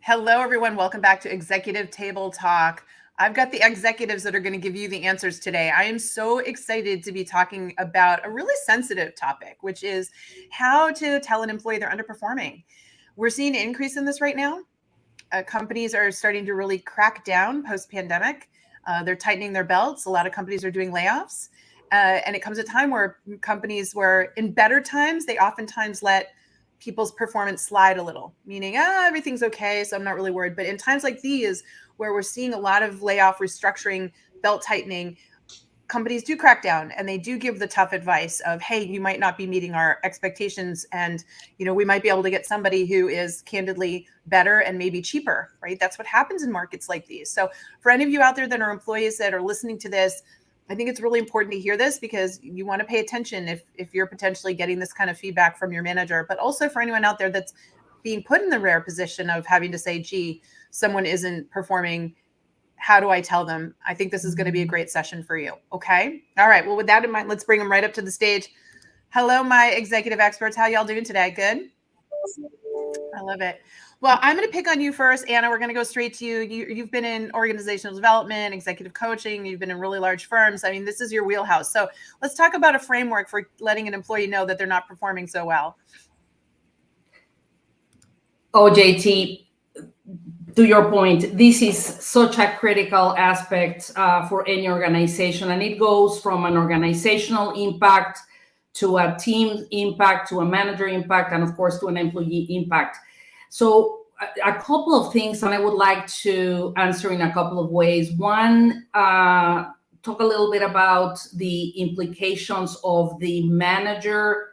Hello, everyone. Welcome back to Executive Table Talk. I've got the executives that are going to give you the answers today. I am so excited to be talking about a really sensitive topic, which is how to tell an employee they're underperforming. We're seeing an increase in this right now. Companies are starting to really crack down post-pandemic. They're tightening their belts. A lot of companies are doing layoffs. And it comes a time where companies were in better times, they oftentimes let people's performance slide a little, meaning, everything's okay, so I'm not really worried. But in times like these, where we're seeing a lot of layoff, restructuring, belt tightening, companies do crack down and they do give the tough advice of, hey, you might not be meeting our expectations. And, we might be able to get somebody who is candidly better and maybe cheaper, right? That's what happens in markets like these. So for any of you out there that are employees that are listening to this, I think it's really important to hear this because you want to pay attention if you're potentially getting this kind of feedback from your manager, but also for anyone out there that's being put in the rare position of having to say, gee, someone isn't performing. How do I tell them? I think this is going to be a great session for you. Okay. All right. Well, with that in mind, let's bring them right up to the stage. Hello, my executive experts. How y'all doing today? Good. I love it. Well, I'm going to pick on you first, Anna. We're going to go straight to you. You've been in organizational development, executive coaching. You've been in really large firms. I mean, this is your wheelhouse. So let's talk about a framework for letting an employee know that they're not performing so well. Oh, JT, to your point, this is such a critical aspect for any organization, and it goes from an organizational impact to a team impact, to a manager impact, and of course to an employee impact. So a couple of things, and I would like to answer in a couple of ways. One, talk a little bit about the implications of the manager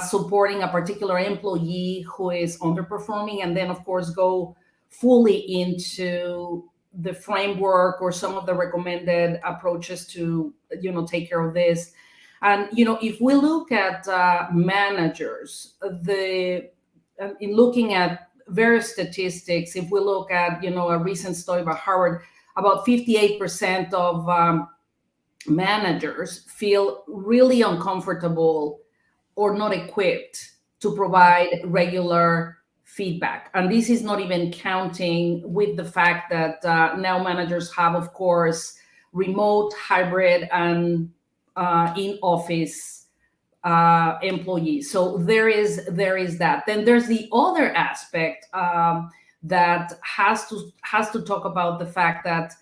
supporting a particular employee who is underperforming, and then of course go fully into the framework or some of the recommended approaches to take care of this. And if we look at managers, in looking at various statistics, if we look at a recent study by Harvard, about 58% of managers feel really uncomfortable or not equipped to provide regular feedback. And this is not even counting with the fact that now managers have, of course, remote, hybrid, and in-office employees. So there is that. Then there's the other aspect that has to talk about the fact that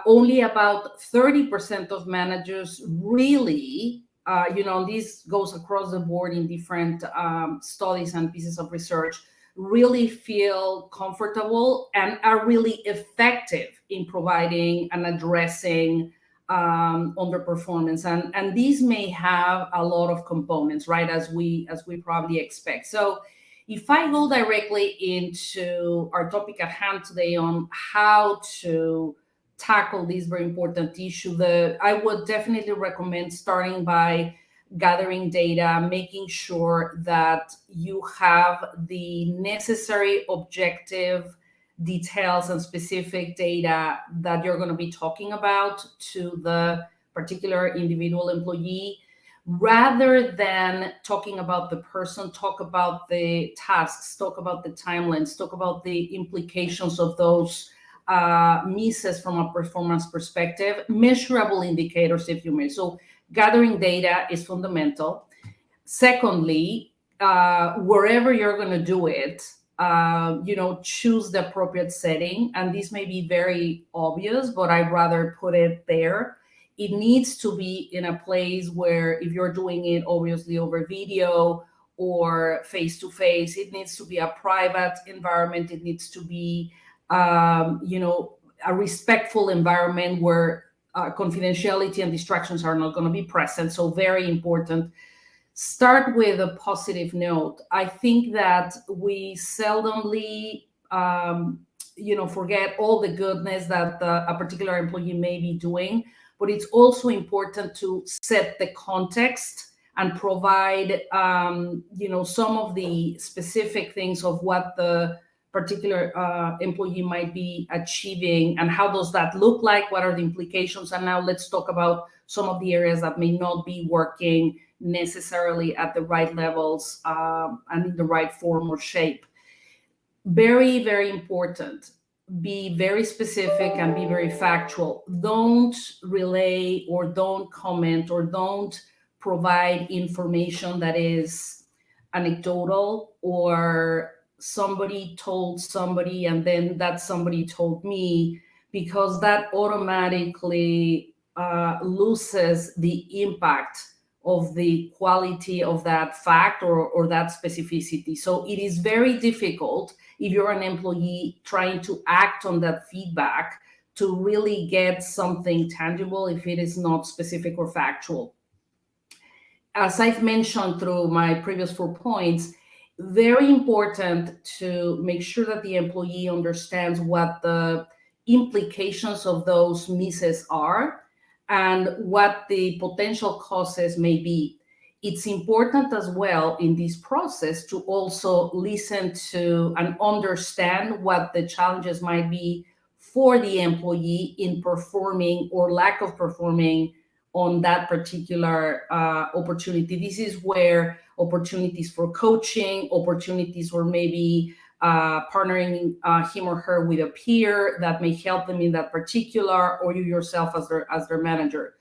only about 30% of managers really, this goes across the board in different studies and pieces of research, really feel comfortable and are really effective in providing and addressing underperformance. And these may have a lot of components, right, as we probably expect. So if I go directly into our topic at hand today on how to tackle this very important issue, I would definitely recommend starting by gathering data, making sure that you have the necessary objective details and specific data that you're going to be talking about to the particular individual employee. Rather than talking about the person, talk about the tasks, talk about the timelines, talk about the implications of those misses from a performance perspective, measurable indicators, if you may. So gathering data is fundamental. Secondly, wherever you're going to do it, choose the appropriate setting. And this may be very obvious, but I'd rather put it there. It needs to be in a place where, if you're doing it obviously over video or face-to-face, it needs to be a private environment. It needs to be a respectful environment where confidentiality and distractions are not going to be present. So very important. Start with a positive note. I think that we seldomly, forget all the goodness that a particular employee may be doing, but it's also important to set the context and provide, some of the specific things of what the particular employee might be achieving and how does that look like, what are the implications. And now let's talk about some of the areas that may not be working necessarily at the right levels and in the right form or shape. Very, very important. Be very specific and be very factual. Don't relay or don't comment or don't provide information that is anecdotal or somebody told somebody and then that somebody told me, because that automatically loses the impact of the quality of that fact or that specificity. So it is very difficult if you're an employee trying to act on that feedback to really get something tangible if it is not specific or factual. As I've mentioned through my previous 4 points, very important to make sure that the employee understands what the implications of those misses are and what the potential causes may be. It's important as well in this process to also listen to and understand what the challenges might be for the employee in performing or lack of performing on that particular opportunity. This is where opportunities for coaching, opportunities for maybe partnering him or her with a peer that may help them in that particular, or you yourself as their manager.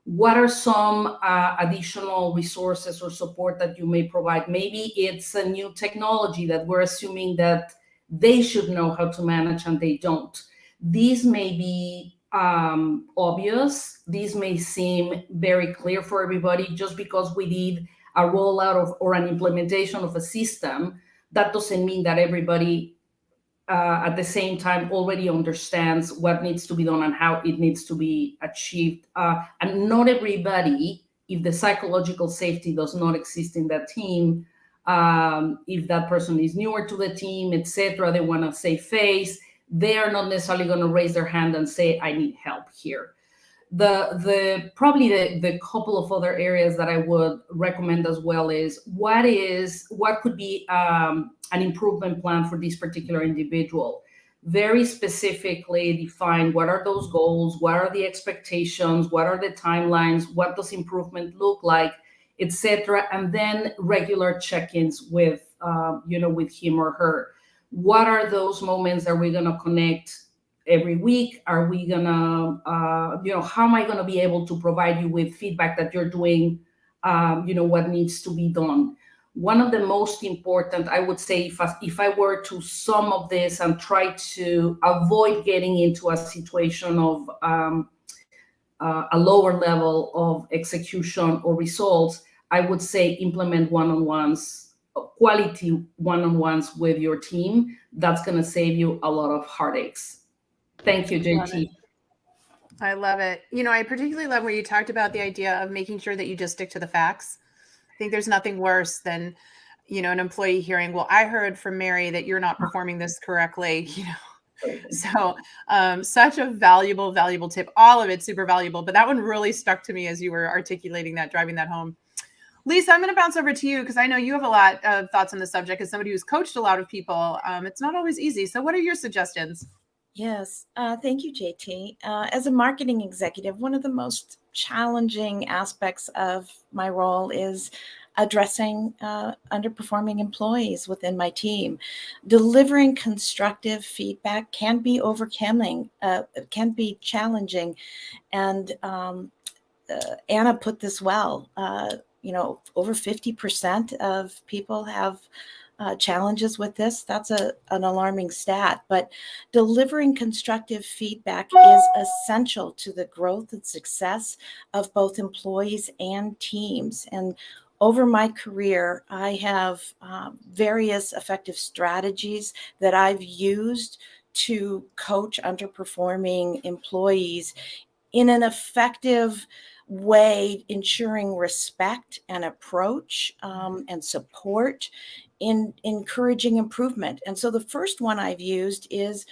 What are some additional resources or support that you may provide? Maybe it's a new technology that we're assuming that they should know how to manage and they don't. These may be obvious. These may seem very clear for everybody. Just because we did a rollout of or an implementation of a system, that doesn't mean that everybody at the same time already understands what needs to be done and how it needs to be achieved. And not everybody, if the psychological safety does not exist in that team, if that person is newer to the team, etc., they want to save face, they are not necessarily going to raise their hand and say, I need help here. The probably the couple of other areas that I would recommend as well is what could be an improvement plan for this particular individual. Very specifically define what are those goals, what are the expectations, what are the timelines, what does improvement look like, etc., and then regular check-ins with with him or her. What are those moments that we're going to connect every week? Are we gonna how am I going to be able to provide you with feedback that you're doing what needs to be done? One of the most important, I would say, if I were to sum up this and try to avoid getting into a situation of a lower level of execution or results, I would say implement one-on-ones, quality one-on-ones with your team. That's going to save you a lot of heartaches. Thank you, JT. I love it. I particularly love where you talked about the idea of making sure that you just stick to the facts. I think there's nothing worse than, an employee hearing, well, I heard from Mary that you're not performing this correctly, So such a valuable tip. All of it super valuable, but that one really stuck to me as you were articulating that, driving that home. Lisa, I'm going to bounce over to you because I know you have a lot of thoughts on the subject as somebody who's coached a lot of people. It's not always easy. So what are your suggestions? Yes, thank you, JT. As a marketing executive, one of the most challenging aspects of my role is addressing underperforming employees within my team. Delivering constructive feedback can be overcoming, can be challenging. And Anna put this well. Over 50% of people have challenges with this. That's an alarming stat, but delivering constructive feedback is essential to the growth and success of both employees and teams. And over my career, I have various effective strategies that I've used to coach underperforming employees in an effective way, ensuring respect and approach and support in encouraging improvement. And so the first one I've used is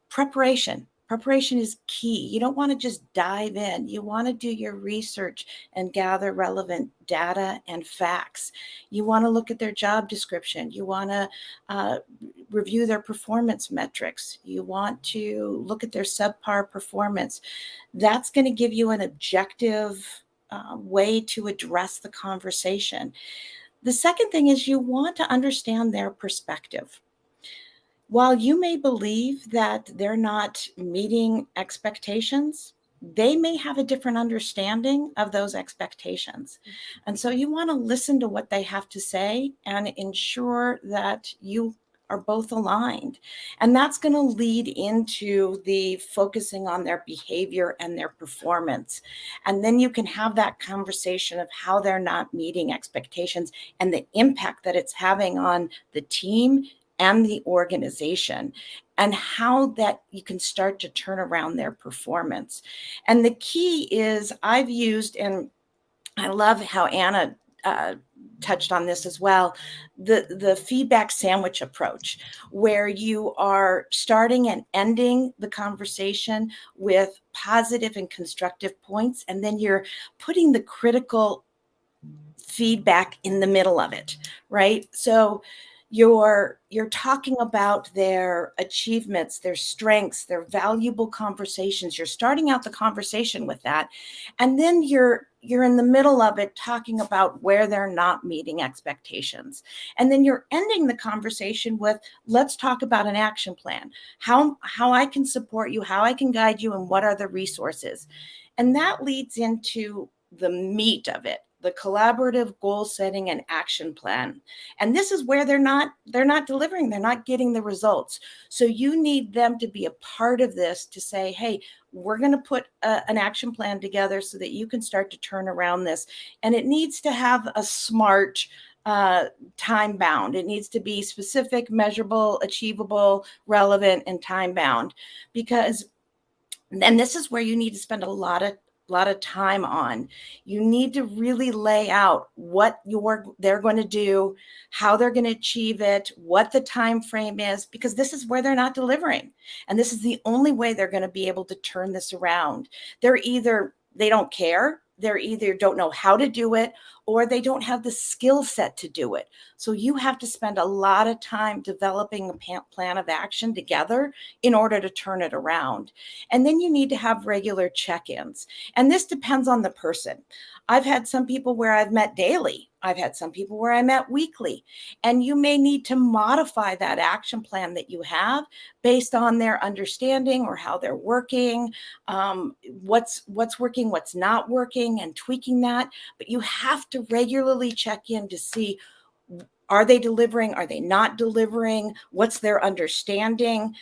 preparation. Preparation is key. You don't want to just dive in. You want to do your research and gather relevant data and facts. You want to look at their job description. You want to review their performance metrics. You want to look at their subpar performance. That's going to give you an objective way to address the conversation. The second thing is you want to understand their perspective. while you may believe that they're not meeting expectations, they may have a different understanding of those expectations. And so you want to listen to what they have to say and ensure that you are both aligned. And that's going to lead into the focusing on their behavior and their performance. And then you can have that conversation of how they're not meeting expectations and the impact that it's having on the team and the organization, and how that you can start to turn around their performance. And the key is, I've used, and I love how Anna touched on this as well, the feedback sandwich approach, where you are starting and ending the conversation with positive and constructive points, and then you're putting the critical feedback in the middle of it, right? So you're talking about their achievements, their strengths, their valuable conversations. You're starting out the conversation with that, and then you're in the middle of it talking about where they're not meeting expectations, and then you're ending the conversation with, let's talk about an action plan, how I can support you, how I can guide you, and what are the resources. And that leads into the meat of it, the collaborative goal setting and action plan. And this is where they're not delivering, they're not getting the results. So you need them to be a part of this, to say, hey, we're going to put an action plan together so that you can start to turn around this. And it needs to have a smart time bound. It needs to be specific, measurable, achievable, relevant, and time bound. Because, and this is where you need to spend a lot of time on. You need to really lay out what they're going to do, how they're going to achieve it, what the time frame is, because this is where they're not delivering. And this is the only way they're going to be able to turn this around. They don't care, they're either don't know how to do it, or they don't have the skill set to do it. So you have to spend a lot of time developing a plan of action together in order to turn it around. And then you need to have regular check-ins. And this depends on the person. I've had some people where I've met daily. I've had some people where I met weekly. And you may need to modify that action plan that you have based on their understanding or how they're working, what's working, what's not working, and tweaking that. But you have to regularly check in to see, are they delivering? Are they not delivering? What's their understanding?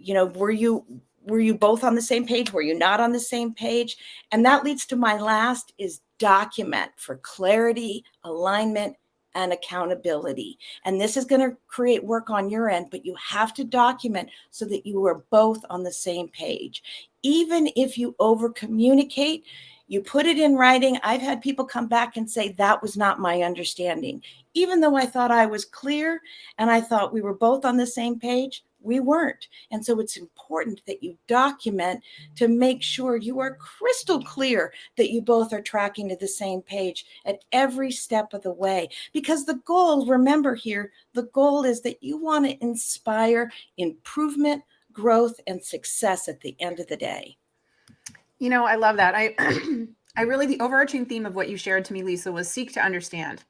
Were you both on the same page? Were you not on the same page? And that leads to my last, is document, for clarity, alignment, and accountability. And this is going to create work on your end, but you have to document so that you are both on the same page. Even if you over communicate, you put it in writing. I've had people come back and say, that was not my understanding. Even though I thought I was clear and I thought we were both on the same page, we weren't. And so it's important that you document to make sure you are crystal clear that you both are tracking to the same page at every step of the way. Because the goal, remember here, the goal is that you want to inspire improvement, growth, and success at the end of the day. I love that. I really, the overarching theme of what you shared to me, Lisa, was seek to understand,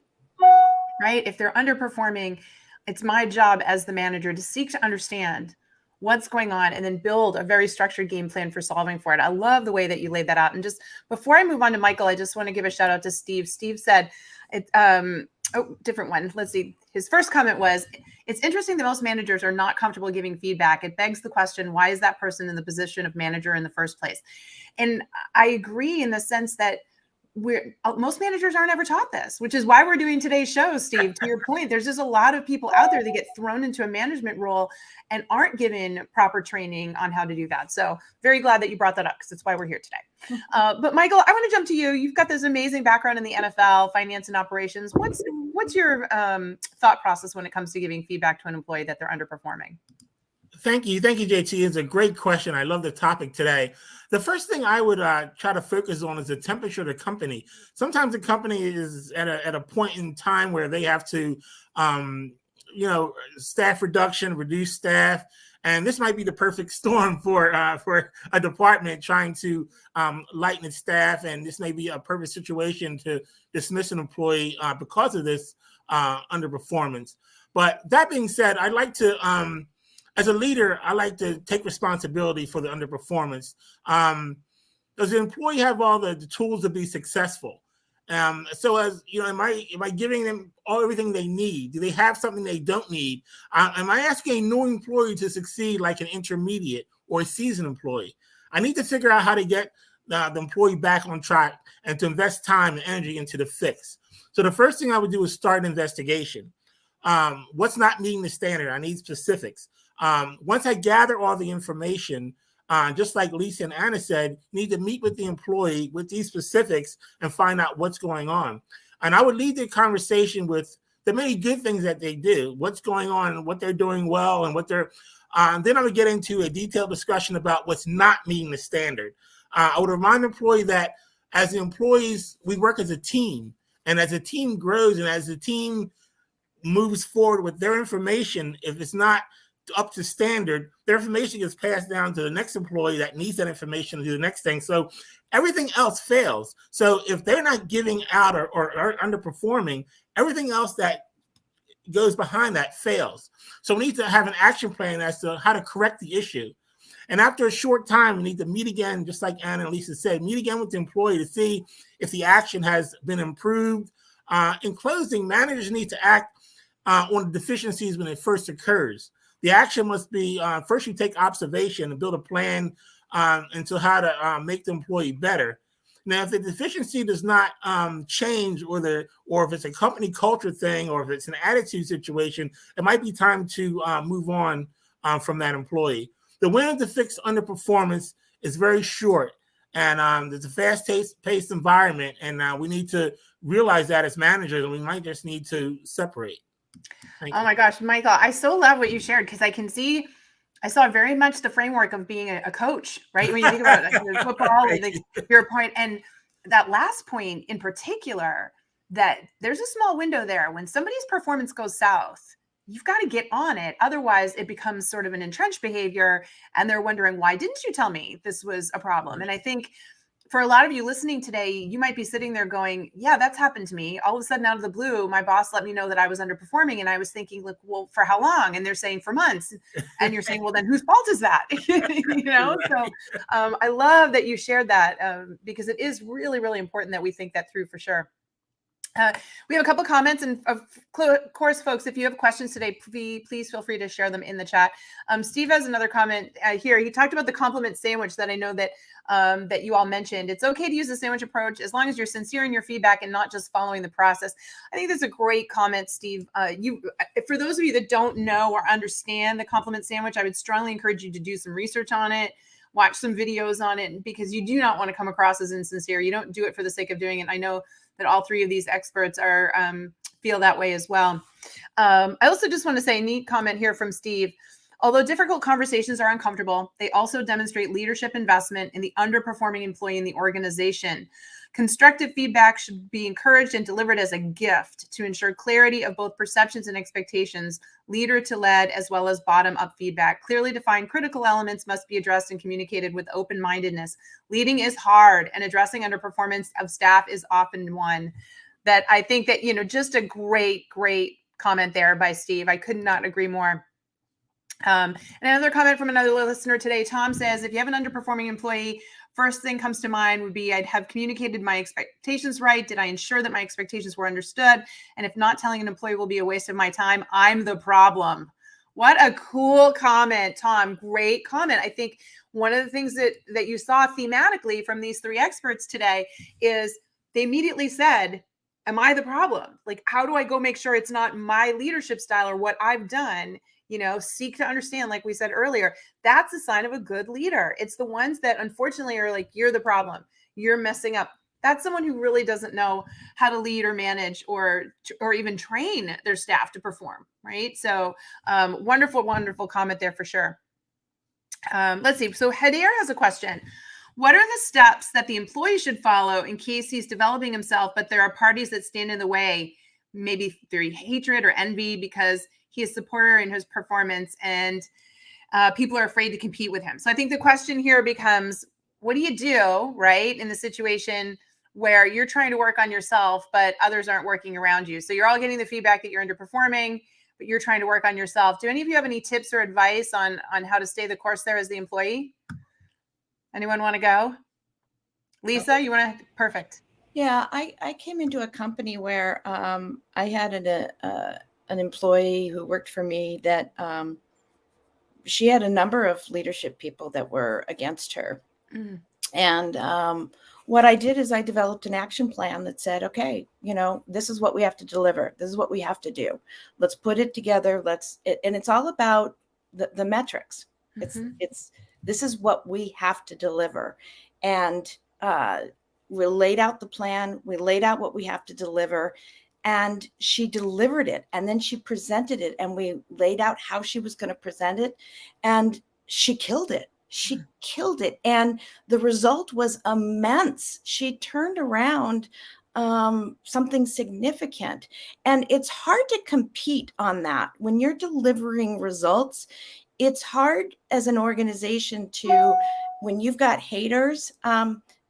right? If they're underperforming, it's my job as the manager to seek to understand what's going on and then build a very structured game plan for solving for it. I love the way that you laid that out. And just before I move on to Michael, I just want to give a shout out to Steve. Steve said, different one. Let's see. His first comment was, it's interesting that most managers are not comfortable giving feedback. It begs the question, why is that person in the position of manager in the first place? And I agree in the sense that most managers aren't ever taught this, which is why we're doing today's show, Steve. To your point, there's just a lot of people out there that get thrown into a management role and aren't given proper training on how to do that. So very glad that you brought that up, because that's why we're here today. But Michael, I want to jump to you. You've got this amazing background in the NFL, finance and operations. What's your thought process when it comes to giving feedback to an employee that they're underperforming? Thank you, JT. It's a great question. I love the topic today. The first thing I would try to focus on is the temperature of the company. Sometimes the company is at a point in time where they have to, staff reduction, reduce staff, and this might be the perfect storm for a department trying to lighten its staff. And this may be a perfect situation to dismiss an employee because of this underperformance. But that being said, I'd like to as a leader, I like to take responsibility for the underperformance. Does the employee have all the tools to be successful? So as you know, am I giving them everything they need? Do they have something they don't need? Am I asking a new employee to succeed like an intermediate or a seasoned employee? I need to figure out how to get the employee back on track and to invest time and energy into the fix. So the first thing I would do is start an investigation. What's not meeting the standard? I need specifics. Once I gather all the information, just like Lisa and Anna said, need to meet with the employee with these specifics and find out what's going on. And I would lead the conversation with the many good things that they do, what's going on, what they're doing well, and what they're. Then I would get into a detailed discussion about what's not meeting the standard. I would remind the employee that as the employees, we work as a team, and as a team grows and as the team moves forward with their information, if it's not up to standard, their information gets passed down to the next employee that needs that information to do the next thing. So everything else fails. So if they're not giving out or are underperforming, everything else that goes behind that fails. So we need to have an action plan as to how to correct the issue. And after a short time, we need to meet again, just like Anna and Lisa said, meet again with the employee to see if the action has been improved. In closing, managers need to act on the deficiencies when it first occurs. The action must be, first you take observation and build a plan into how to make the employee better. Now, if the deficiency does not change, or if it's a company culture thing, or if it's an attitude situation, it might be time to move on from that employee. The window to fix underperformance is very short, and there's a fast-paced environment, and we need to realize that as managers, and we might just need to separate. Oh my gosh, Michael, I so love what you shared, because I saw very much the framework of being a coach, right? When you think about football, and your point, and that last point in particular, that there's a small window there. When somebody's performance goes south, you've got to get on it. Otherwise, it becomes sort of an entrenched behavior, and they're wondering, why didn't you tell me this was a problem? And I think for a lot of you listening today, you might be sitting there going, yeah, that's happened to me. All of a sudden, out of the blue, my boss let me know that I was underperforming. And I was thinking, like, well, for how long? And they're saying for months. And you're saying, well, then whose fault is that? Right. So I love that you shared that, because it is really, really important that we think that through for sure. We have a couple of comments, and of course, folks, if you have questions today, please feel free to share them in the chat. Steve has another comment here. He talked about the compliment sandwich that I know that that you all mentioned. It's okay to use the sandwich approach as long as you're sincere in your feedback and not just following the process. I think that's a great comment, Steve. For those of you that don't know or understand the compliment sandwich, I would strongly encourage you to do some research on it. Watch some videos on it, because you do not want to come across as insincere. You don't do it for the sake of doing it. I know that all three of these experts are feel that way as well. I also just want to say, neat comment here from Steve. Although difficult conversations are uncomfortable, they also demonstrate leadership investment in the underperforming employee in the organization. Constructive feedback should be encouraged and delivered as a gift to ensure clarity of both perceptions and expectations, leader to led, as well as bottom-up feedback. Clearly defined critical elements must be addressed and communicated with open-mindedness. Leading is hard, and addressing underperformance of staff is often one. That I think that, just a great, great comment there by Steve. I could not agree more. And another comment from another listener today, Tom says, if you have an underperforming employee, first thing comes to mind would be, I'd have communicated my expectations right. Did I ensure that my expectations were understood? And if not, telling an employee will be a waste of my time. I'm the problem. What a cool comment, Tom. Great comment. I think one of the things that you saw thematically from these three experts today is they immediately said, am I the problem? Like, how do I go make sure it's not my leadership style or what I've done? Seek to understand, like we said earlier, that's a sign of a good leader. It's the ones that unfortunately are like, you're the problem, you're messing up. That's someone who really doesn't know how to lead or manage or even train their staff to perform, right? So wonderful, wonderful comment there for sure. Let's see. So Hadir has a question. What are the steps that the employee should follow in case he's developing himself, but there are parties that stand in the way, maybe through hatred or envy because he is supporter in his performance and people are afraid to compete with him? So I think the question here becomes, what do you do, right, in the situation where you're trying to work on yourself, but others aren't working around you? So you're all getting the feedback that you're underperforming, but you're trying to work on yourself. Do any of you have any tips or advice on how to stay the course there as the employee? Anyone want to go? Lisa, you want to? Perfect. Yeah, I came into a company where I had an employee who worked for me that she had a number of leadership people that were against her. Mm. And what I did is I developed an action plan that said, okay, this is what we have to deliver. This is what we have to do. Let's put it together. And it's all about the metrics. This is what we have to deliver. And we laid out the plan. We laid out what we have to deliver. And she delivered it. And then she presented it. And we laid out how she was going to present it. And she killed it. She killed it. And the result was immense. She turned around something significant. And it's hard to compete on that. When you're delivering results, it's hard as an organization when you've got haters,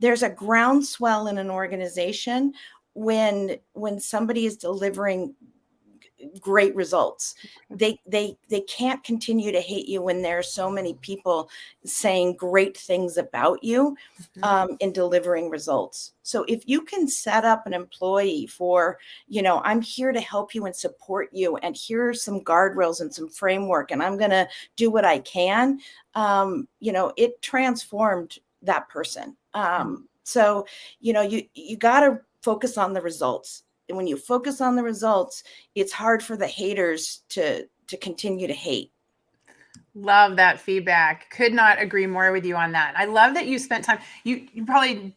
there's a groundswell in an organization when somebody is delivering great results. They can't continue to hate you when there are so many people saying great things about you in delivering results. So if you can set up an employee for, I'm here to help you and support you, and here are some guardrails and some framework, and I'm going to do what I can, it transformed that person. So, you got to focus on the results. And when you focus on the results, it's hard for the haters to continue to hate. Love that feedback. Could not agree more with you on that. I love that you spent time. You probably,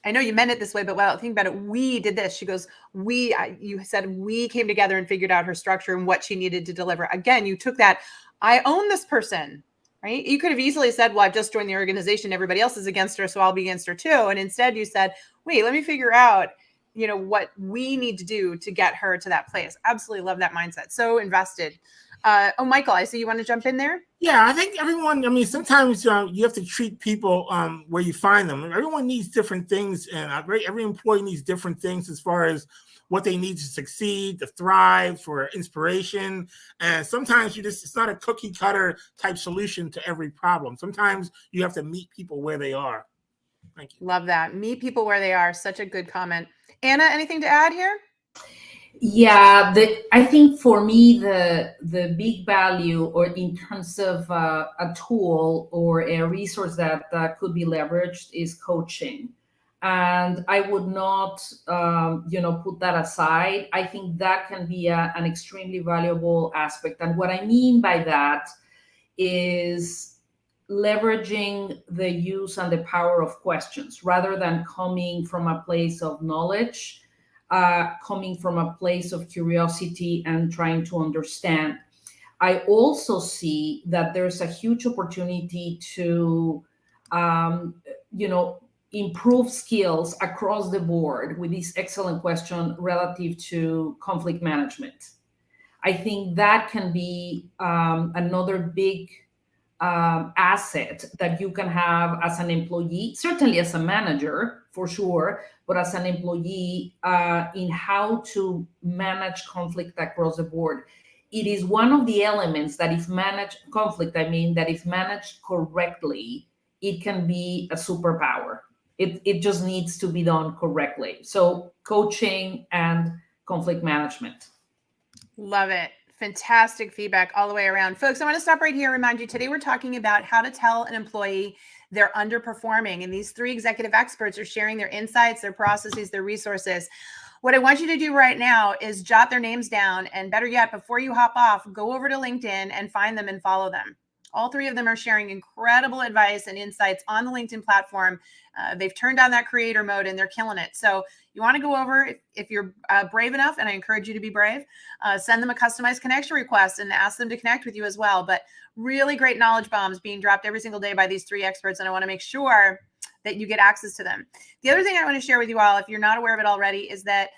I know you meant it this way, but well, think about it. We did this. She goes, you said we came together and figured out her structure and what she needed to deliver. Again, you took that. I own this person, right? You could have easily said, well, I've just joined the organization. Everybody else is against her, so I'll be against her too. And instead you said, wait, let me figure out what we need to do to get her to that place. Absolutely love that mindset. So invested. Michael, I see you want to jump in there. Yeah, I think everyone, sometimes you have to treat people where you find them. Everyone needs different things, and every employee needs different things as far as what they need to succeed, to thrive, for inspiration. And sometimes it's not a cookie cutter type solution to every problem. Sometimes you have to meet people where they are. Thank you. Love that. Meet people where they are. Such a good comment. Anna, anything to add here? Yeah, I think for me, the big value, or in terms of a tool or a resource that could be leveraged, is coaching. And I would not, put that aside. I think that can be an extremely valuable aspect. And what I mean by that is leveraging the use and the power of questions rather than coming from a place of knowledge, coming from a place of curiosity and trying to understand. I also see that there's a huge opportunity to, improve skills across the board with this excellent question relative to conflict management. I think that can be another big asset that you can have as an employee, certainly as a manager for sure, but as an employee in how to manage conflict across the board. It is one of the elements that if managed correctly, it can be a superpower. It just needs to be done correctly. So coaching and conflict management. Love it. Fantastic feedback all the way around. Folks, I want to stop right here and remind you, today we're talking about how to tell an employee they're underperforming. And these three executive experts are sharing their insights, their processes, their resources. What I want you to do right now is jot their names down. And better yet, before you hop off, go over to LinkedIn and find them and follow them. All three of them are sharing incredible advice and insights on the LinkedIn platform. They've turned on that creator mode and they're killing it. So you want to go over, if you're brave enough, and I encourage you to be brave, send them a customized connection request and ask them to connect with you as well. But really great knowledge bombs being dropped every single day by these three experts. And I want to make sure that you get access to them. The other thing I want to share with you all, if you're not aware of it already, is that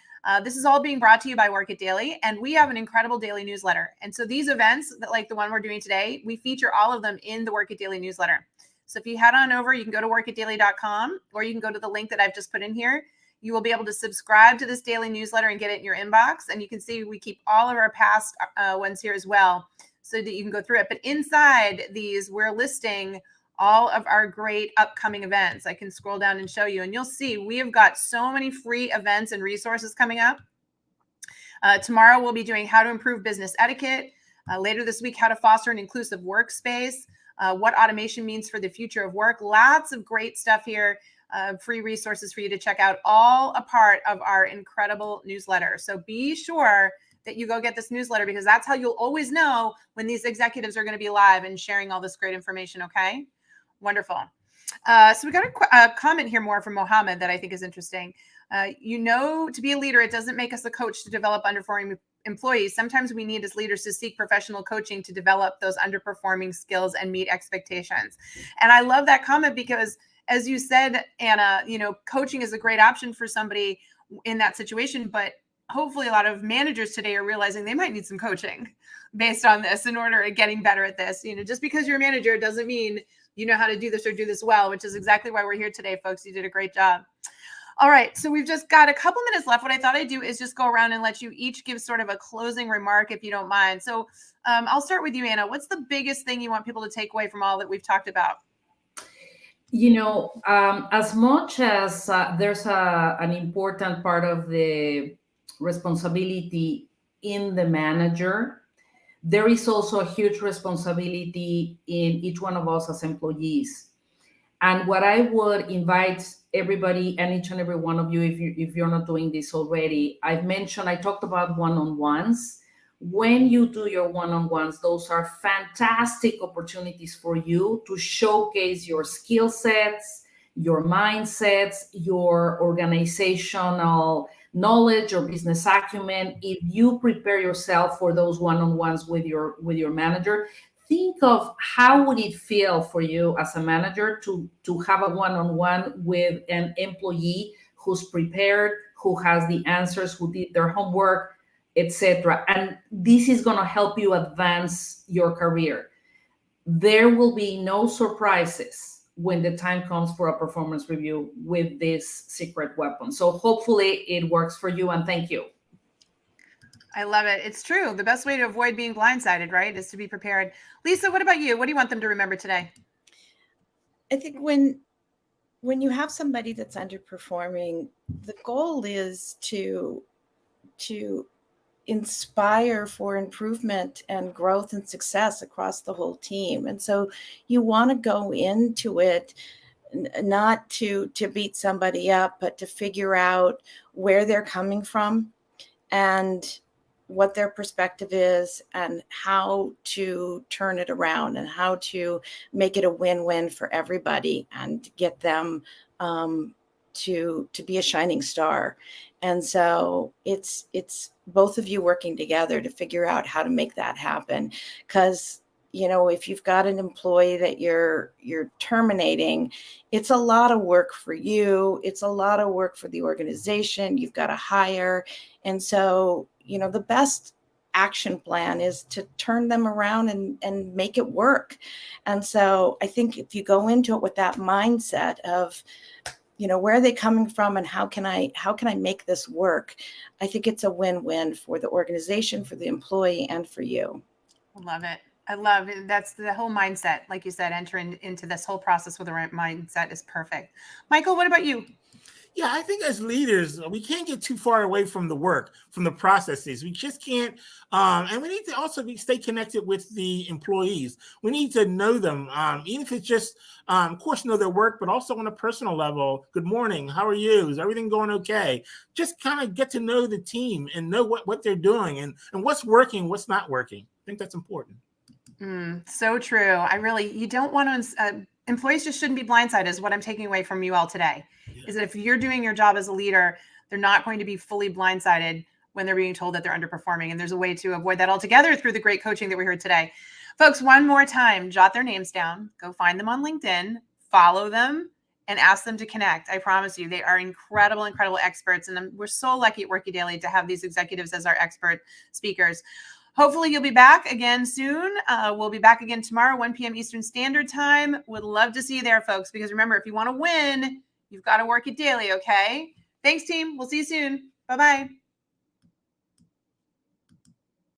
this is all being brought to you by Work It Daily, and we have an incredible daily newsletter. And so these events, that like the one we're doing today, we feature all of them in the Work It Daily newsletter. So if you head on over, you can go to workitdaily.com, or you can go to the link that I've just put in here. you will be able to subscribe to this daily newsletter and get it in your inbox. And you can see we keep all of our past ones here as well, so that you can go through it. But inside these, we're listing all of our great upcoming events. I can scroll down and show you, and you'll see we have got so many free events and resources coming up. Tomorrow, we'll be doing how to improve business etiquette. Later this week, how to foster an inclusive workspace, what automation means for the future of work. Lots of great stuff here, free resources for you to check out, all a part of our incredible newsletter. So be sure that you go get this newsletter, because that's how you'll always know when these executives are going to be live and sharing all this great information. Okay, wonderful. So we got a comment here more from Mohammed that I think is interesting. To be a leader, it doesn't make us a coach to develop underperforming employees. Sometimes we need as leaders to seek professional coaching to develop those underperforming skills and meet expectations. And I love that comment, because as you said, Anna, coaching is a great option for somebody in that situation, but hopefully a lot of managers today are realizing they might need some coaching based on this in order to getting better at this. Just because you're a manager doesn't mean you know how to do this or do this well, which is exactly why we're here today, folks. You did a great job. All right, so we've just got a couple minutes left. What I thought I'd do is just go around and let you each give sort of a closing remark, if you don't mind. So I'll start with you, Anna. What's the biggest thing you want people to take away from all that we've talked about? As much as there's an important part of the responsibility in the manager, there is also a huge responsibility in each one of us as employees. And what I would invite everybody, and each and every one of you, if you're not doing this already, I talked about one-on-ones. When you do your one-on-ones, those are fantastic opportunities for you to showcase your skill sets, your mindsets, your organizational knowledge or business acumen. If you prepare yourself for those one-on-ones with your manager, think of how would it feel for you as a manager to have a one-on-one with an employee who's prepared, who has the answers, who did their homework, etc. And this is going to help you advance your career. There will be no surprises when the time comes for a performance review with this secret weapon. So hopefully it works for you, and thank you. I love it. It's true. The best way to avoid being blindsided, right, is to be prepared. Lisa, what about you? What do you want them to remember today? I think when you have somebody that's underperforming, the goal is to inspire for improvement and growth and success across the whole team. And so you want to go into it not to beat somebody up, but to figure out where they're coming from and what their perspective is and how to turn it around and how to make it a win-win for everybody and get them to be a shining star. And so it's both of you working together to figure out how to make that happen. Because, if you've got an employee that you're terminating, it's a lot of work for you. It's a lot of work for the organization. You've got to hire. And so, the best action plan is to turn them around and make it work. And so I think if you go into it with that mindset of, where are they coming from and how can I make this work? I think it's a win-win for the organization, for the employee, and for you. I love it. I love it. That's the whole mindset. Like you said, entering into this whole process with the right mindset is perfect. Michael, what about you? Yeah, I think as leaders, we can't get too far away from the work, from the processes. We just can't. And we need to also stay connected with the employees. We need to know them, even if it's just, of course, know their work, but also on a personal level. Good morning. How are you? Is everything going okay? Just kind of get to know the team and know what they're doing and what's working, what's not working. I think that's important. So true. You don't want to, employees just shouldn't be blindsided is what I'm taking away from you all today. Is that if you're doing your job as a leader, they're not going to be fully blindsided when they're being told that they're underperforming. And there's a way to avoid that altogether through the great coaching that we heard today. Folks, one more time, jot their names down, go find them on LinkedIn, follow them, and ask them to connect. I promise you, they are incredible, incredible experts. And we're so lucky at Worky Daily to have these executives as our expert speakers. Hopefully you'll be back again soon. We'll be back again tomorrow, 1 p.m. Eastern Standard Time. Would love to see you there, folks, because remember, if you want to win, you've got to work it daily, okay? Thanks, team. We'll see you soon. Bye-bye.